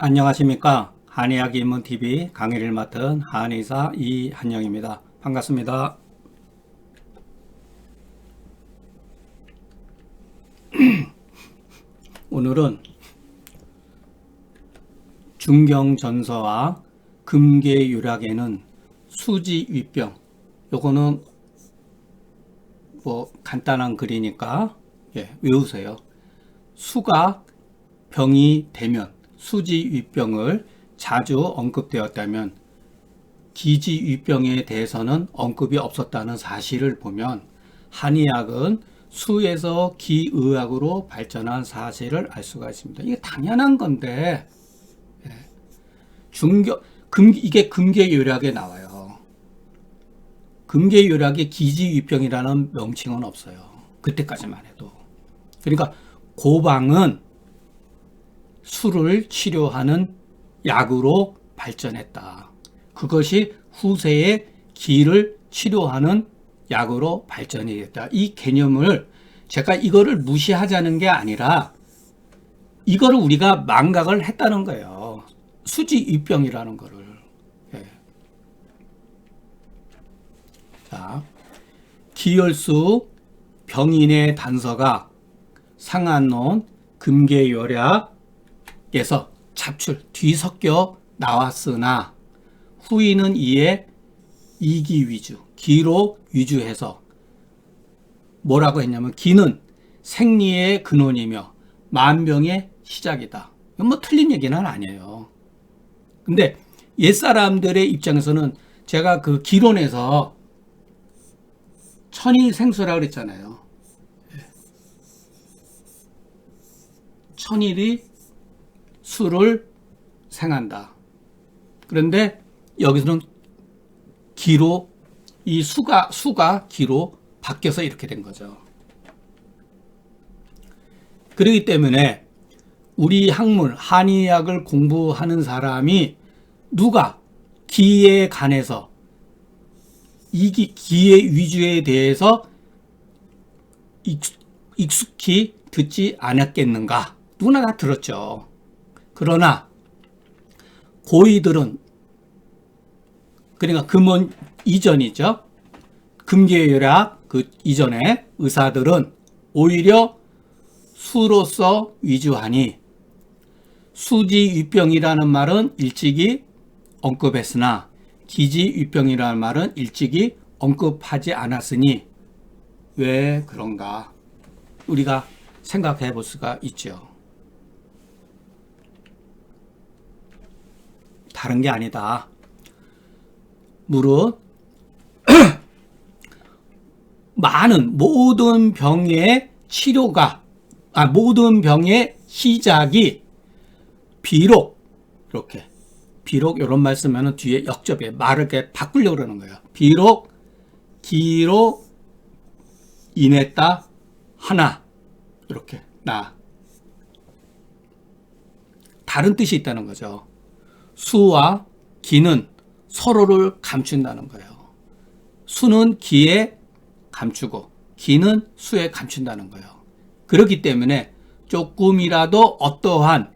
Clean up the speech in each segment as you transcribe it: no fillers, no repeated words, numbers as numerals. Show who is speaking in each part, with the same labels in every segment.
Speaker 1: 안녕하십니까. 한의학 입문TV 강의를 맡은 한의사 이한영입니다. 반갑습니다. 오늘은 중경전서와 금계유락에는 수지위병, 요거는 뭐 간단한 글이니까 외우세요. 수가 병이 되면 수지위병을 자주 언급되었다면 기지위병에 대해서는 언급이 없었다는 사실을 보면 한의학은 수에서 기의학으로 발전한 사실을 알 수가 있습니다. 이게 당연한 건데 이게 금계요약에 나와요. 금계요약에 기지위병이라는 명칭은 없어요. 그때까지만 해도. 그러니까 고방은 수를 치료하는 약으로 발전했다. 그것이 후세에 기를 치료하는 약으로 발전이 됐다. 이 개념을 제가 이거를 무시하자는 게 아니라 이거를 우리가 망각을 했다는 거예요. 수지위병이라는 거를. 자, 기혈수 병인의 단서가 상한론 금계요약에서 잡출 뒤섞여 나왔으나 후인은 이에 이기 위주, 기로 위주해서 뭐라고 했냐면 기는 생리의 근원이며 만병의 시작이다. 이건 뭐 틀린 얘기는 아니에요. 근데 옛사람들의 입장에서는 제가 그 기론에서 천일생수라고 그랬잖아요. 천일이 수를 생한다. 그런데 여기서는 기로 이 수가 기로 바뀌어서 이렇게 된 거죠. 그렇기 때문에 우리 학문 한의학을 공부하는 사람이 누가 기에 관해서 이 기의 위주에 대해서 익숙히 듣지 않았겠는가? 누구나 다 들었죠. 그러나 고이들은 그러니까 금원 이전이죠. 금계요약 그 이전에 의사들은 오히려 수로서 위주하니 수지위병이라는 말은 일찍이 언급했으나 기지위병이라는 말은 일찍이 언급하지 않았으니 왜 그런가 우리가 생각해 볼 수가 있죠. 다른 게 아니다. 무릇 많은 모든 병의 치료가 모든 병의 시작이 비록 이런 말 쓰면은 뒤에 역접에 말을 이렇게 바꾸려고 그러는 거예요. 비록 기로 인했다 하나 이렇게 다른 뜻이 있다는 거죠. 수와 기는 서로를 감춘다는 거예요. 수는 기에 감추고 기는 수에 감춘다는 거예요. 그렇기 때문에 조금이라도 어떠한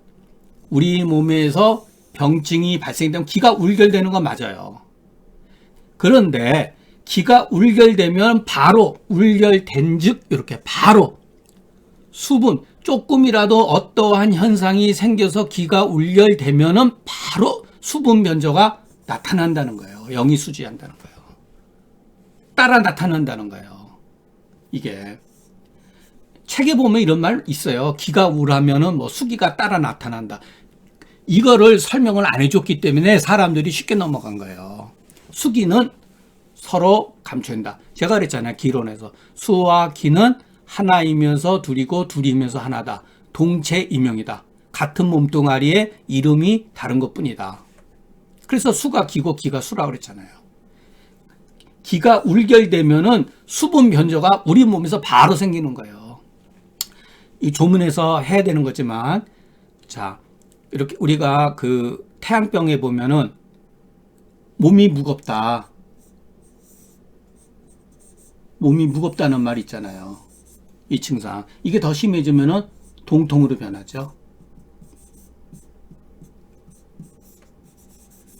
Speaker 1: 우리 몸에서 병증이 발생되면 기가 울결되는 건 맞아요. 그런데 기가 울결되면 바로 울결된 즉 이렇게 바로 수분 조금이라도 어떠한 현상이 생겨서 기가 울결되면은 바로 수분 변조가 나타난다는 거예요. 영이 수지한다는 거예요. 따라 나타난다는 거예요. 이게 책에 보면 이런 말 있어요. 기가 우라면은 뭐 수기가 따라 나타난다. 이거를 설명을 안 해줬기 때문에 사람들이 쉽게 넘어간 거예요. 수기는 서로 감춘다. 제가 그랬잖아요. 기론에서 수와 기는 하나이면서 둘이고 둘이면서 하나다. 동체이명이다. 같은 몸뚱아리의 이름이 다른 것뿐이다. 그래서 수가 기고 기가 수라고 그랬잖아요. 기가 울결되면은 수분 변조가 우리 몸에서 바로 생기는 거예요. 이 조문에서 해야 되는 거지만, 자, 이렇게 우리가 그 태양병에 보면은 몸이 무겁다. 몸이 무겁다는 말이 있잖아요. 이 증상. 이게 더 심해지면은 동통으로 변하죠.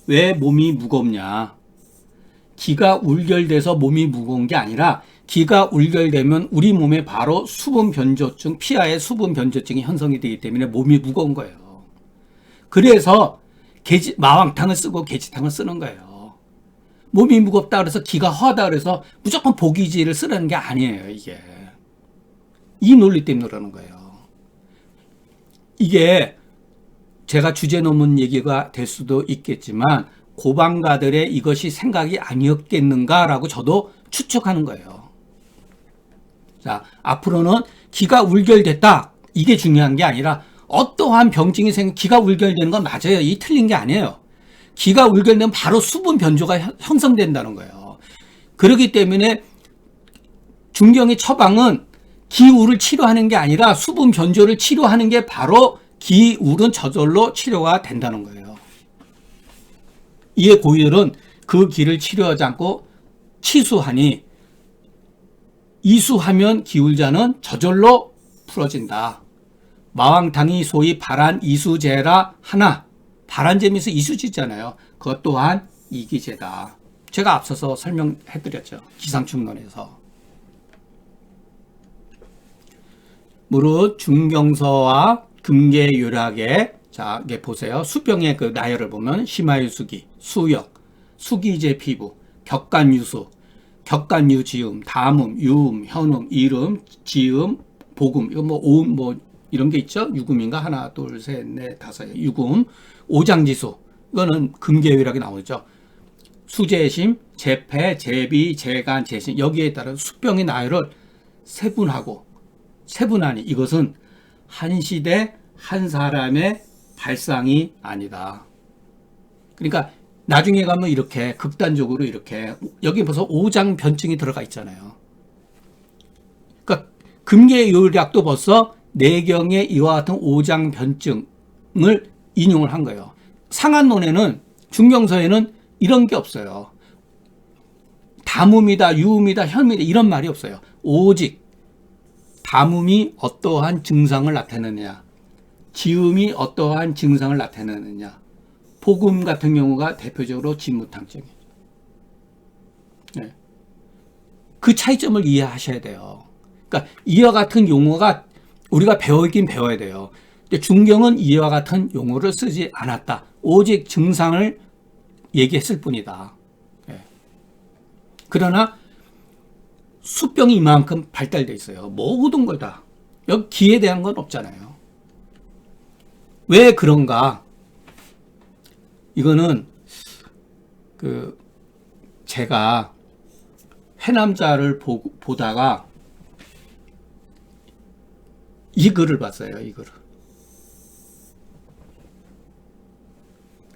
Speaker 1: 왜 몸이 무겁냐? 기가 울결돼서 몸이 무거운 게 아니라 기가 울결되면 우리 몸에 바로 수분 변조증, 피하의 수분 변조증이 형성이 되기 때문에 몸이 무거운 거예요. 그래서 마왕탕을 쓰고 계지탕을 쓰는 거예요. 몸이 무겁다 그래서 기가 허하다 그래서 무조건 보기지를 쓰라는 게 아니에요, 이게. 이 논리 때문에 그러는 거예요. 이게 제가 주제 넘은 얘기가 될 수도 있겠지만 고방가들의 이것이 생각이 아니었겠는가라고 저도 추측하는 거예요. 자, 앞으로는 기가 울결됐다. 이게 중요한 게 아니라 어떠한 병증이 기가 울결되는 건 맞아요. 이 틀린 게 아니에요. 기가 울결되면 바로 수분 변조가 형성된다는 거예요. 그렇기 때문에 중경의 처방은 기울을 치료하는 게 아니라 수분 변조를 치료하는 게 바로 기울은 저절로 치료가 된다는 거예요. 이에 고인들은 그 기를 치료하지 않고 치수하니 이수하면 기울자는 저절로 풀어진다. 마왕탕이 소위 발안이수제라 하나, 발안제면서 이수지잖아요. 그것 또한 이기제다. 제가 앞서서 설명해드렸죠. 기상충론에서. 무릇 중경서와 금계요략에 자, 이게 보세요. 수병의 그 나열을 보면 심하유수기, 수역, 수기제 피부, 격간유수, 격간유지음, 담음, 유음, 현음, 이름, 지음, 복음, 이거 뭐 오음 뭐 이런 게 있죠. 유금인가 하나, 둘, 셋, 넷, 다섯, 유금, 오장지수 이거는 금계요략에 나오죠. 수재심, 재패, 재비, 재간, 재신 여기에 따른 수병의 나열을 세분하니 이것은 한 시대 한 사람의 발상이 아니다. 그러니까 나중에 가면 이렇게 극단적으로 이렇게 여기 벌써 오장 변증이 들어가 있잖아요. 그러니까 금계요략도 벌써 내경의 이와 같은 오장 변증을 인용을 한 거예요. 상한론에는 중경서에는 이런 게 없어요. 담음이다, 유음이다, 현음이다 이런 말이 없어요. 오직 담음이 어떠한 증상을 나타내느냐, 지음이 어떠한 증상을 나타내느냐, 복음 같은 경우가 대표적으로 진무탕증이죠. 네. 그 차이점을 이해하셔야 돼요. 그러니까 이와 같은 용어가 우리가 배우긴 배워야 돼요. 근데 중경은 이와 같은 용어를 쓰지 않았다. 오직 증상을 얘기했을 뿐이다. 네. 그러나 수병이 이만큼 발달돼 있어요. 모든 걸 다. 여기 기에 대한 건 없잖아요. 왜 그런가? 이거는 제가 해남자를 보다가 이 글을 봤어요. 이 글을.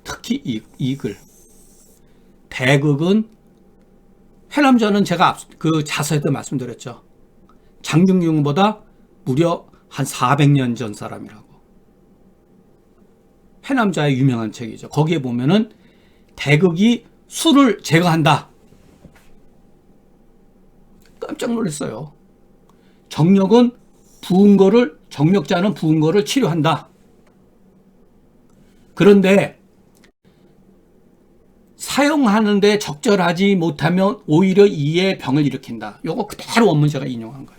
Speaker 1: 특히 이 글. 대극은 해남자는 제가 그 자서에도 말씀드렸죠. 장중경보다 무려 한 400년 전 사람이라고. 해남자의 유명한 책이죠. 거기에 보면은 대극이 술을 제거한다. 깜짝 놀랐어요. 정력은 정력자는 부은 거를 치료한다. 그런데 사용하는데 적절하지 못하면 오히려 이에 병을 일으킨다. 요거 그대로 원문 제가 인용한 거예요.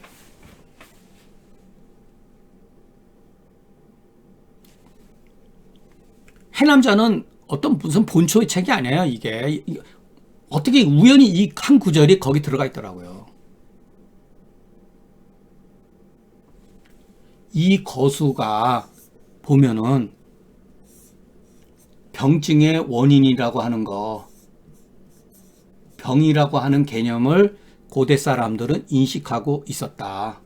Speaker 1: 해남자는 무슨 본초의 책이 아니에요. 이게 어떻게 우연히 이 한 구절이 거기 들어가 있더라고요. 이 거수가 보면은 병증의 원인이라고 하는 거, 병이라고 하는 개념을 고대 사람들은 인식하고 있었다.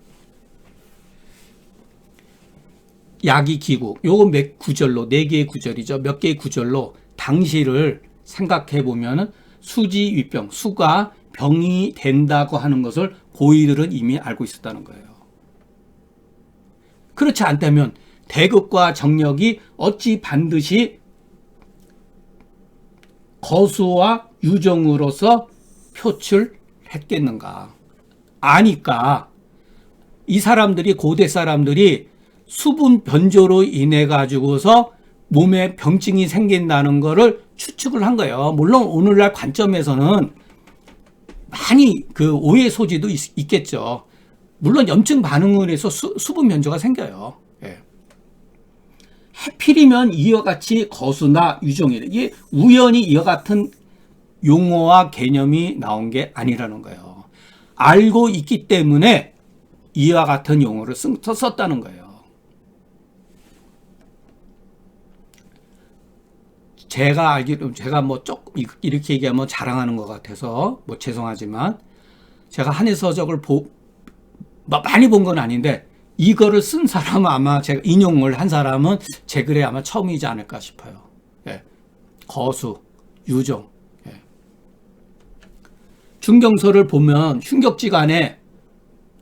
Speaker 1: 야기기국, 요거 몇 구절로, 4개의 구절이죠. 몇 개의 구절로 당시를 생각해 보면은 수지위병, 수가 병이 된다고 하는 것을 고인들은 이미 알고 있었다는 거예요. 그렇지 않다면 대극과 정력이 어찌 반드시 거수와 유정으로서 표출했겠는가? 아니까 이 사람들이 고대 사람들이 수분 변조로 인해 가지고서 몸에 병증이 생긴다는 것을 추측을 한 거예요. 물론 오늘날 관점에서는 많이 그 오해 소지도 있겠죠. 물론 염증 반응을 해서 수분 변조가 생겨요. 예. 하필이면 이와 같이 거수나 유종이래. 이게 우연히 이와 같은 용어와 개념이 나온 게 아니라는 거예요. 알고 있기 때문에 이와 같은 용어를 썼다는 거예요. 제가 알기로, 제가 뭐 조금 이렇게 얘기하면 자랑하는 것 같아서 뭐 죄송하지만, 제가 한해서적을 많이 본 건 아닌데, 이거를 쓴 사람은 아마 제가 인용을 한 사람은 제 글에 아마 처음이지 않을까 싶어요. 예. 거수, 유종. 예. 중경서를 보면 흉격지간에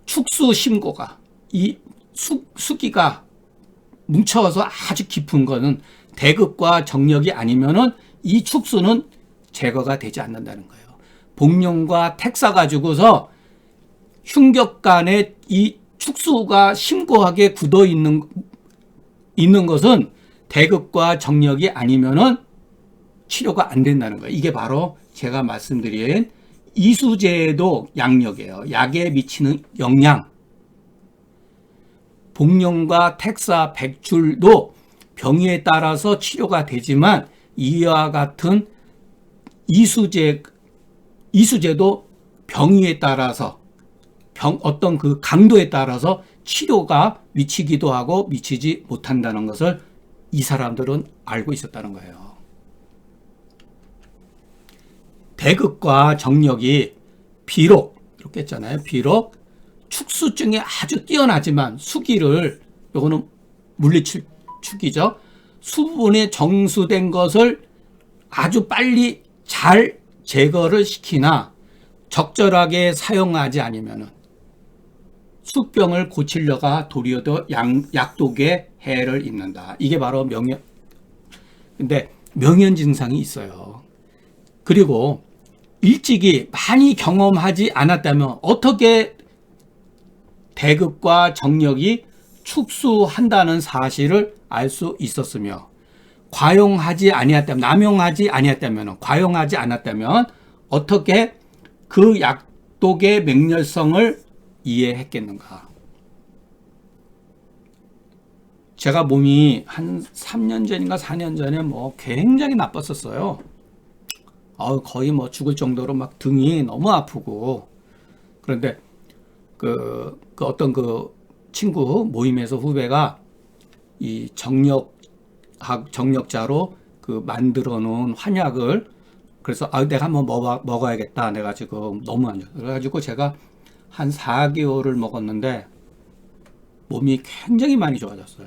Speaker 1: 축수 심고가, 이 수기가 뭉쳐서 아주 깊은 거는 대극과 정력이 아니면은 이 축수는 제거가 되지 않는다는 거예요. 복룡과 택사 가지고서 흉격간에 이 축수가 심고하게 굳어 있는 것은 대극과 정력이 아니면은 치료가 안 된다는 거예요. 이게 바로 제가 말씀드린 이수제도 양력이에요. 약에 미치는 영향. 복룡과 택사, 백출도 병위에 따라서 치료가 되지만 이와 같은 이수제도 병위에 따라서 어떤 그 강도에 따라서 치료가 미치기도 하고 미치지 못한다는 것을 이 사람들은 알고 있었다는 거예요. 대극과 정력이 비록 이렇게 했잖아요. 비록 축수증이 아주 뛰어나지만 수기를, 요거는 물리축이죠. 수분에 정수된 것을 아주 빨리 잘 제거를 시키나 적절하게 사용하지 않으면은 수병을 고치려가 도리어 더 약독에 해를 입는다. 이게 바로 근데 명현 증상이 있어요. 그리고 일찍이 많이 경험하지 않았다면 어떻게 대극과 정력이 축수한다는 사실을 알 수 있었으며, 과용하지 아니었다면, 남용하지 아니었다면, 과용하지 않았다면 어떻게 그 약독의 맹렬성을 이해했겠는가. 제가 몸이 한 3년 전인가 4년 전에 뭐 굉장히 나빴었어요. 거의 뭐 죽을 정도로 막 등이 너무 아프고. 그런데 그 어떤 그 친구 모임에서 후배가 이 정력자로 그 만들어 놓은 환약을, 그래서 내가 한번 먹어야겠다. 내가 지금 너무 안 좋아. 그래가지고 제가 한 4개월을 먹었는데 몸이 굉장히 많이 좋아졌어요.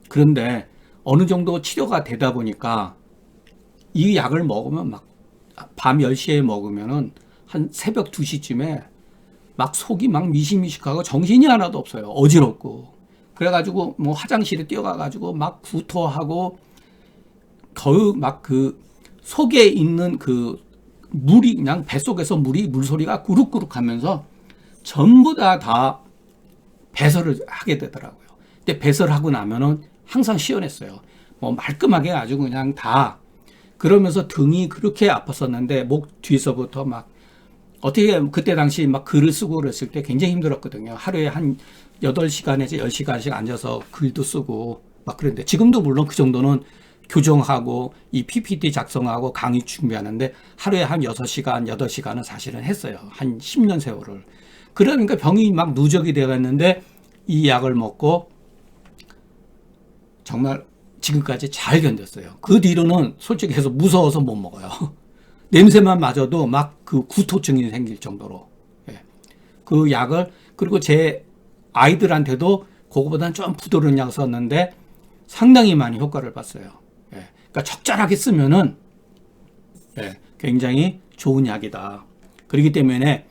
Speaker 1: 그런데 어느 정도 치료가 되다 보니까 이 약을 먹으면 막 밤 10시에 먹으면은 한 새벽 2시쯤에 막 속이 막 미식미식하고 정신이 하나도 없어요. 어지럽고. 그래가지고 뭐 화장실에 뛰어가가지고 막 구토하고 거의 막 그 속에 있는 그 물이, 그냥 뱃속에서 물소리가 구룩구룩 하면서 전부 다 배설을 하게 되더라고요. 근데 배설하고 나면은 항상 시원했어요. 뭐 말끔하게 아주 그냥 다. 그러면서 등이 그렇게 아팠었는데 목 뒤에서부터 막 어떻게, 그때 당시 막 글을 쓰고 그랬을 때 굉장히 힘들었거든요. 하루에 한 8시간에서 10시간씩 앉아서 글도 쓰고 막 그랬는데, 지금도 물론 그 정도는 교정하고 이 PPT 작성하고 강의 준비하는데 하루에 한 6시간, 8시간은 사실은 했어요. 한 10년 세월을. 그러니까 병이 막 누적이 되었는데 이 약을 먹고 정말 지금까지 잘 견뎠어요. 그 뒤로는 솔직히 해서 무서워서 못 먹어요. 냄새만 맞아도 막 그 구토증이 생길 정도로. 예. 그 약을, 그리고 제 아이들한테도 그거보다는 좀 부드러운 약 썼는데 상당히 많이 효과를 봤어요. 예. 그러니까 적절하게 쓰면은 굉장히 좋은 약이다. 그렇기 때문에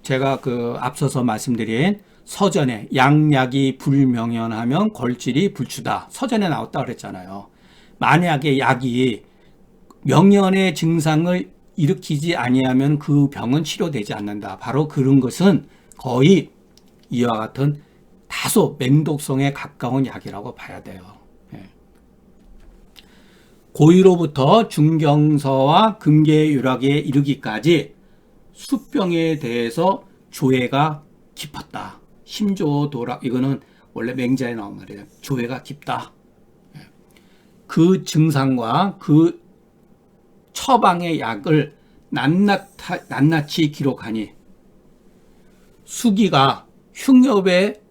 Speaker 1: 제가 앞서서 말씀드린 서전에 양약이 불명현하면 골질이 불추다. 서전에 나왔다 그랬잖아요. 만약에 약이 명현의 증상을 일으키지 아니하면 그 병은 치료되지 않는다. 바로 그런 것은 거의 이와 같은 다소 맹독성에 가까운 약이라고 봐야 돼요. 예. 고의로부터 중경서와 금계유락에 이르기까지 수병에 대해서 조회가 깊었다. 심조도락, 이거는 원래 맹자에 나온 말이에요. 조회가 깊다. 그 증상과 그 처방의 약을 낱낱이 기록하니 수기가 흉엽에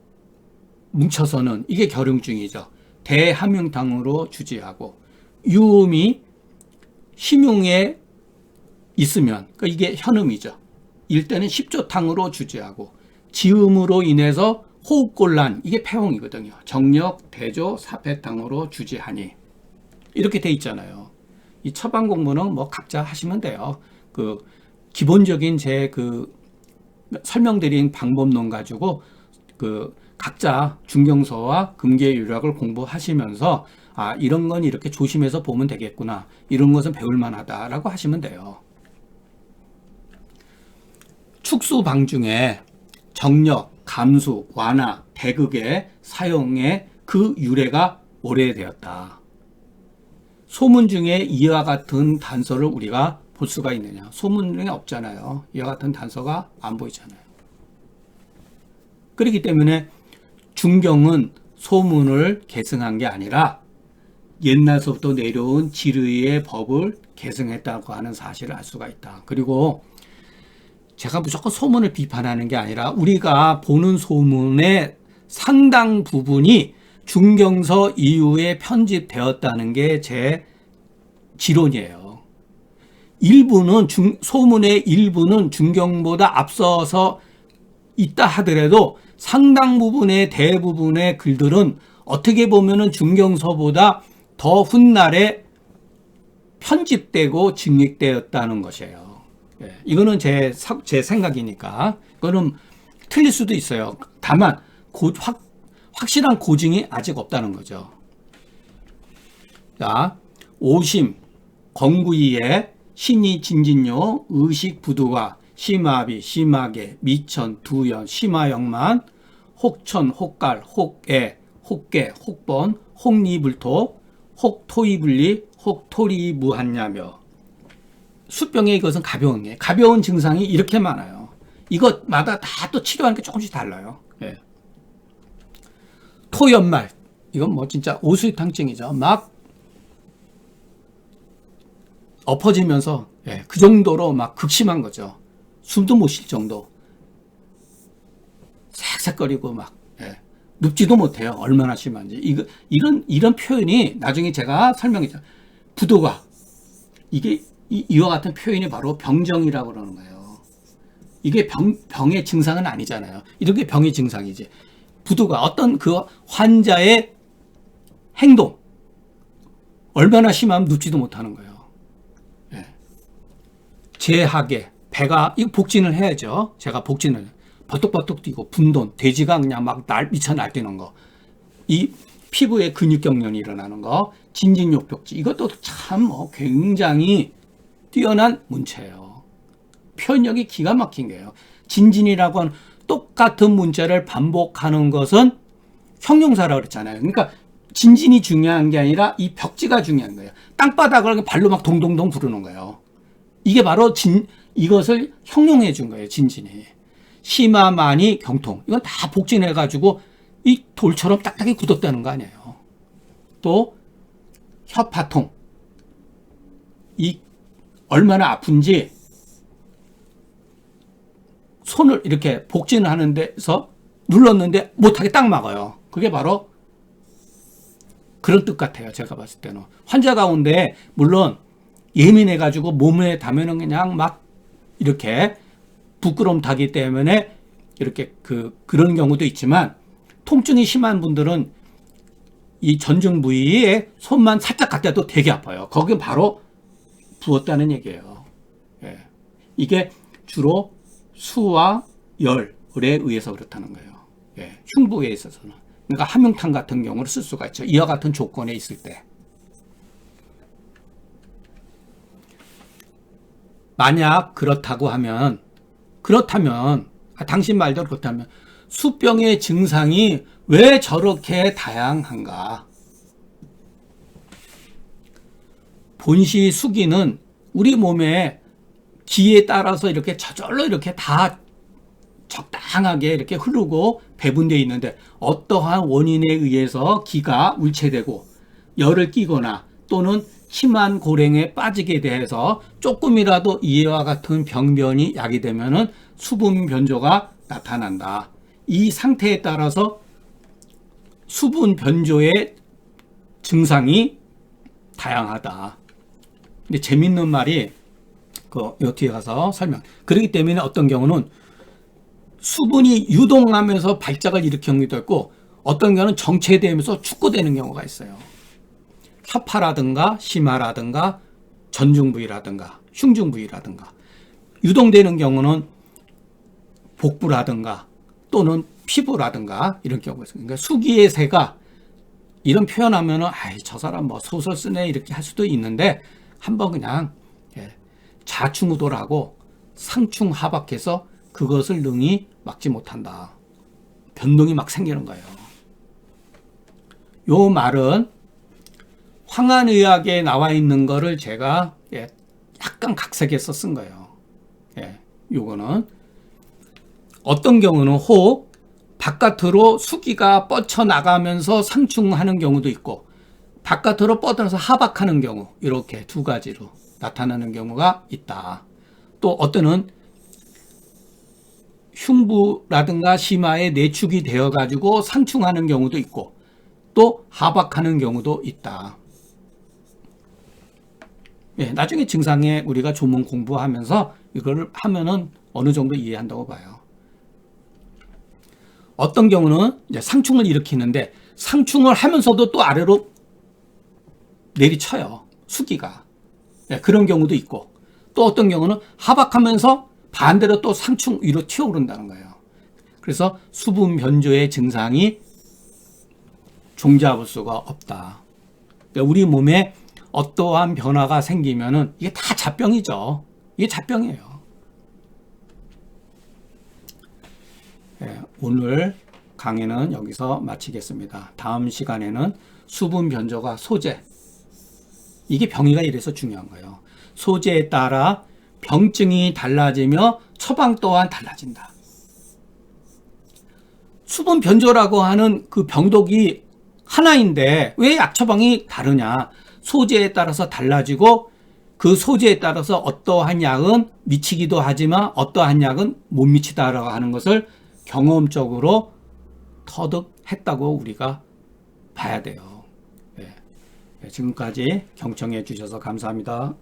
Speaker 1: 뭉쳐서는, 이게 결흉증이죠. 대함흉탕으로 주지하고, 유음이 심흉에 있으면, 그러니까 이게 현음이죠. 일때는 십조탕으로 주지하고, 지음으로 인해서 호흡곤란, 이게 폐홍이거든요. 정력, 대조, 사패탕으로 주지하니, 이렇게 돼 있잖아요. 이 처방 공부는 뭐 각자 하시면 돼요. 그 기본적인 제 그 설명드린 방법론 가지고 그 각자 중경서와 금계유락을 공부하시면서, 아, 이런 건 이렇게 조심해서 보면 되겠구나, 이런 것은 배울 만하다라고 하시면 돼요. 축수방 중에 정력, 감수, 완화, 대극의 사용에 그 유래가 오래되었다. 소문 중에 이와 같은 단서를 우리가 볼 수가 있느냐? 소문 중에 없잖아요. 이와 같은 단서가 안 보이잖아요. 그렇기 때문에 중경은 소문을 계승한 게 아니라 옛날서부터 내려온 지르의 법을 계승했다고 하는 사실을 알 수가 있다. 그리고 제가 무조건 소문을 비판하는 게 아니라 우리가 보는 소문의 상당 부분이 중경서 이후에 편집되었다는 게 제 지론이에요. 일부는 소문의 일부는 중경보다 앞서서 있다 하더라도 상당 부분의 대부분의 글들은 어떻게 보면은 중경서보다 더 훗날에 편집되고 증액되었다는 것이에요. 예, 이거는 제 생각이니까. 이거는 틀릴 수도 있어요. 다만 확실한 고증이 아직 없다는 거죠. 자, 오심, 건구이에 신이 진진요, 의식 부두가, 심화비, 심하계, 미천, 두연, 심화영만, 혹천, 혹갈, 혹애, 혹계, 혹번, 혹리불토, 혹토이분리, 혹토리무한냐며. 수병의 이것은 가벼운 게, 가벼운 증상이 이렇게 많아요. 이것마다 다 또 치료하는 게 조금씩 달라요. 예. 토연말, 이건 뭐 진짜 오수탕증이죠. 막 엎어지면서, 예, 그 정도로 막 극심한 거죠. 숨도 못 쉴 정도. 색색거리고 막, 예, 눕지도 못해요. 얼마나 심한지. 이런 표현이 나중에 제가 설명했죠. 부도가, 이게 이와 같은 표현이 바로 병정이라고 그러는 거예요. 이게 병의 증상은 아니잖아요. 이런 게 병의 증상이지. 부도가 어떤 그 환자의 행동, 얼마나 심하면 눕지도 못하는 거예요. 예. 제하게, 배가, 이거 복진을 해야죠. 제가 복진을. 버떡버떡 뛰고, 분돈, 돼지가 그냥 막 미쳐 날뛰는 거. 이 피부에 근육경련이 일어나는 거, 진진욕벽지, 이것도 참 뭐 굉장히 뛰어난 문체예요. 표현력이 기가 막힌 거예요. 진진이라고 하는 똑같은 문자를 반복하는 것은 형용사라고 그랬잖아요. 그러니까 진진이 중요한 게 아니라 이 벽지가 중요한 거예요. 땅바닥을 발로 막 동동동 부르는 거예요. 이게 바로 이것을 형용해 준 거예요. 진진이. 심화만이 경통. 이건 다 복진해가지고 이 돌처럼 딱딱이 굳었다는 거 아니에요. 또 혀파통. 이 얼마나 아픈지 손을 이렇게 복진을 하는 데서 눌렀는데 못하게 딱 막아요. 그게 바로 그런 뜻 같아요. 제가 봤을 때는. 환자 가운데 물론 예민해가지고 몸에 닿으면 그냥 막 이렇게 부끄러움 타기 때문에 이렇게 그런 경우도 있지만, 통증이 심한 분들은 이 전중 부위에 손만 살짝 갖다 도 되게 아파요. 거긴 바로 부었다는 얘기예요. 예. 이게 주로 수와 열에 의해서 그렇다는 거예요. 예. 흉부에 있어서는. 그러니까 함흥탕 같은 경우를 쓸 수가 있죠. 이와 같은 조건에 있을 때. 만약 그렇다면 당신 말대로 그렇다면 수병의 증상이 왜 저렇게 다양한가? 본시 수기는 우리 몸에 기에 따라서 이렇게 저절로 이렇게 다 적당하게 이렇게 흐르고 배분되어 있는데 어떠한 원인에 의해서 기가 울체되고 열을 끼거나 또는 심한 고랭에 빠지게 돼서 조금이라도 이와 같은 병변이 야기되면은 수분 변조가 나타난다. 이 상태에 따라서 수분 변조의 증상이 다양하다. 근데 재밌는 말이 요 뒤에 가서 설명. 그렇기 때문에 어떤 경우는 수분이 유동하면서 발작을 일으키는 경우도 있고 어떤 경우는 정체되면서 축소되는 경우가 있어요. 혀파라든가 심하라든가 전중부위라든가 흉중부위라든가 유동되는 경우는 복부라든가 또는 피부라든가 이런 경우가 있어요. 그러니까 수기의 새가 이런 표현하면은 아이 저 사람 뭐 소설 쓰네 이렇게 할 수도 있는데 한번 그냥 좌충우돌하고 상충하박해서 그것을 능히 막지 못한다. 변동이 막 생기는 거예요. 요 말은 황한의학에 나와 있는 거를 제가 약간 각색해서 쓴 거예요. 요거는 어떤 경우는 혹 바깥으로 수기가 뻗쳐나가면서 상충하는 경우도 있고 바깥으로 뻗어서 하박하는 경우 이렇게 두 가지로 나타나는 경우가 있다. 또 어떤은 흉부라든가 심하에 내축이 되어 가지고 상충하는 경우도 있고 또 하박하는 경우도 있다. 나중에 증상에 우리가 조문 공부하면서 이거를 하면은 어느 정도 이해한다고 봐요. 어떤 경우는 이제 상충을 일으키는데 상충을 하면서도 또 아래로 내리쳐요. 수기가. 그런 경우도 있고 또 어떤 경우는 하박하면서 반대로 또 상충 위로 튀어오른다는 거예요. 그래서 수분 변조의 증상이 종잡을 수가 없다. 그러니까 우리 몸에 어떠한 변화가 생기면은 이게 다 잡병이죠. 이게 잡병이에요. 오늘 강의는 여기서 마치겠습니다. 다음 시간에는 수분 변조가 소재. 이게 병이가 이래서 중요한 거예요. 소재에 따라 병증이 달라지며 처방 또한 달라진다. 수분 변조라고 하는 그 병독이 하나인데 왜 약 처방이 다르냐? 소재에 따라서 달라지고 그 소재에 따라서 어떠한 약은 미치기도 하지만 어떠한 약은 못 미치다라고 하는 것을 경험적으로 터득했다고 우리가 봐야 돼요. 지금까지 경청해 주셔서 감사합니다.